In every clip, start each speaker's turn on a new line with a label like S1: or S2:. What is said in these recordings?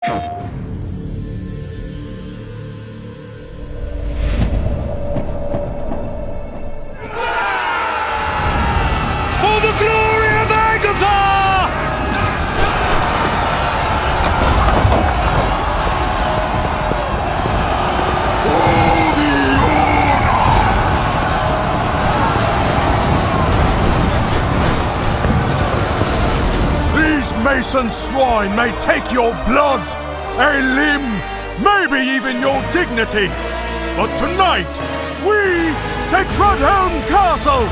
S1: For the glory of Agatha!
S2: These mason swine may take your blood, a limb, maybe even your dignity. But tonight, we take Rudhelm Castle.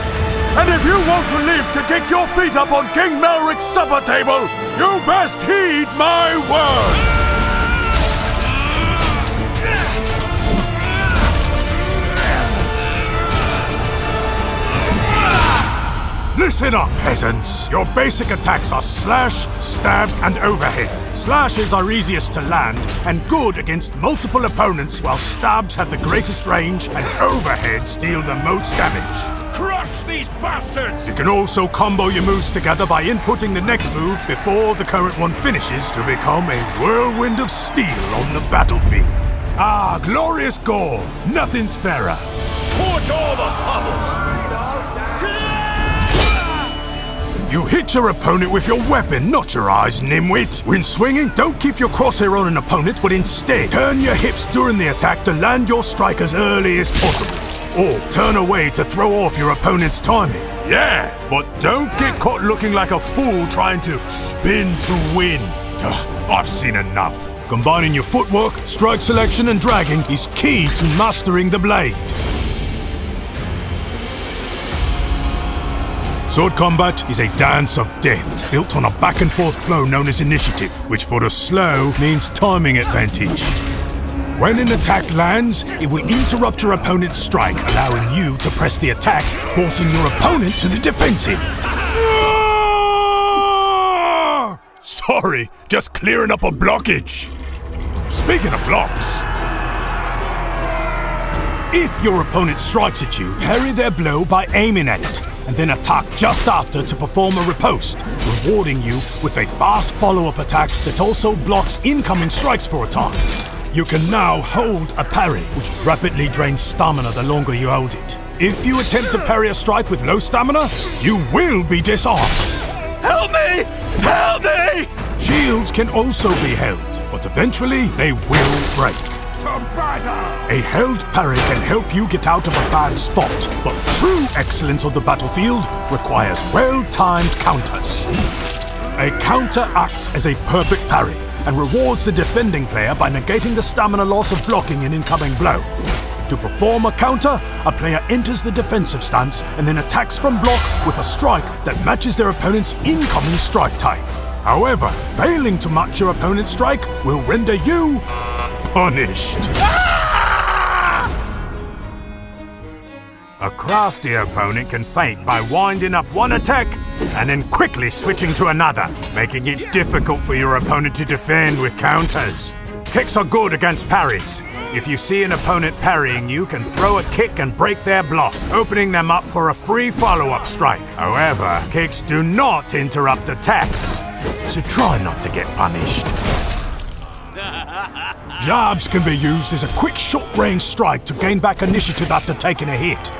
S2: And if you want to live to kick your feet up on King Melric's supper table, you best heed my words. Listen up, peasants. Your basic attacks are slash, stab, and overhead. Slashes are easiest to land and good against multiple opponents, while stabs have the greatest range and overheads deal the most damage.
S3: Crush these bastards!
S2: You can also combo your moves together by inputting the next move before the current one finishes to become a whirlwind of steel on the battlefield. Ah, glorious gore. Nothing's fairer.
S3: Torch all the puddles!
S2: You hit your opponent with your weapon, not your eyes, nimwit. When swinging, don't keep your crosshair on an opponent, but instead turn your hips during the attack to land your strike as early as possible. Or turn away to throw off your opponent's timing. Yeah, but don't get caught looking like a fool trying to spin to win. Ugh, I've seen enough. Combining your footwork, strike selection, and dragging is key to mastering the blade. Sword combat is a dance of death, built on a back-and-forth flow known as initiative, which for the slow means timing advantage. When an attack lands, it will interrupt your opponent's strike, allowing you to press the attack, forcing your opponent to the defensive. Sorry, just clearing up a blockage. Speaking of blocks, if your opponent strikes at you, parry their blow by aiming at it, and then attack just after to perform a riposte, rewarding you with a fast follow-up attack that also blocks incoming strikes for a time. You can now hold a parry, which rapidly drains stamina the longer you hold it. If you attempt to parry a strike with low stamina, you will be disarmed.
S1: Help me! Help me!
S2: Shields can also be held, but eventually they will break. A held parry can help you get out of a bad spot, but true excellence on the battlefield requires well-timed counters. A counter acts as a perfect parry and rewards the defending player by negating the stamina loss of blocking an incoming blow. To perform a counter, a player enters the defensive stance and then attacks from block with a strike that matches their opponent's incoming strike type. However, failing to match your opponent's strike will render you punished. A crafty opponent can feint by winding up one attack and then quickly switching to another, making it difficult for your opponent to defend with counters. Kicks are good against parries. If you see an opponent parrying, you can throw a kick and break their block, opening them up for a free follow-up strike. However, kicks do not interrupt attacks, so try not to get punished. Jabs can be used as a quick short-range strike to gain back initiative after taking a hit.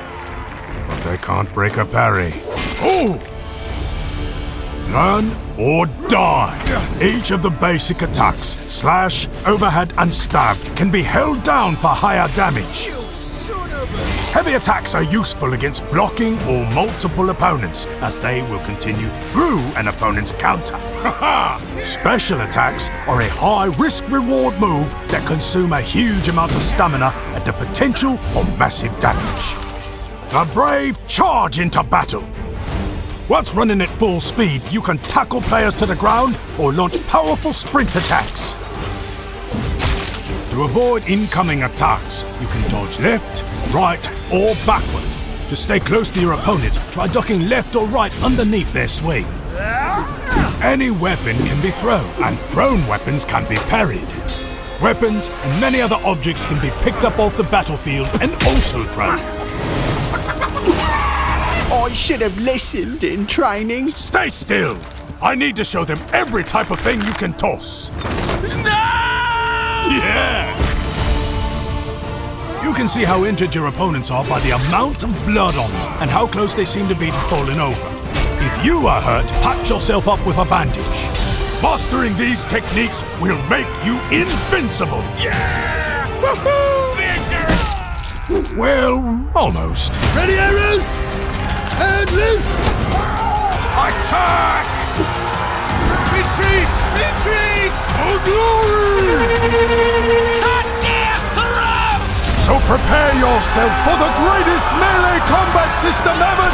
S2: But they can't break a parry. Oh! Learn or die. Each of the basic attacks, slash, overhead, and stab, can be held down for higher damage. Heavy attacks are useful against blocking or multiple opponents, as they will continue through an opponent's counter. Special attacks are a high risk-reward move that consume a huge amount of stamina and the potential for massive damage. The brave charge into battle. Once running at full speed, you can tackle players to the ground or launch powerful sprint attacks. To avoid incoming attacks, you can dodge left, right, or backward. To stay close to your opponent, try ducking left or right underneath their swing. Any weapon can be thrown, and thrown weapons can be parried. Weapons and many other objects can be picked up off the battlefield and also thrown.
S4: I should have listened in training.
S2: Stay still! I need to show them every type of thing you can toss.
S3: No!
S2: Yeah! You can see how injured your opponents are by the amount of blood on them and how close they seem to be to falling over. If you are hurt, patch yourself up with a bandage. Mastering these techniques will make you invincible!
S3: Yeah! Woohoo! Victor!
S2: Well, almost.
S1: Ready, arrows? And loose!
S3: Attack!
S1: Retreat! Retreat!
S2: For glory!
S3: Goddamn throats!
S2: So prepare yourself for the greatest melee combat system ever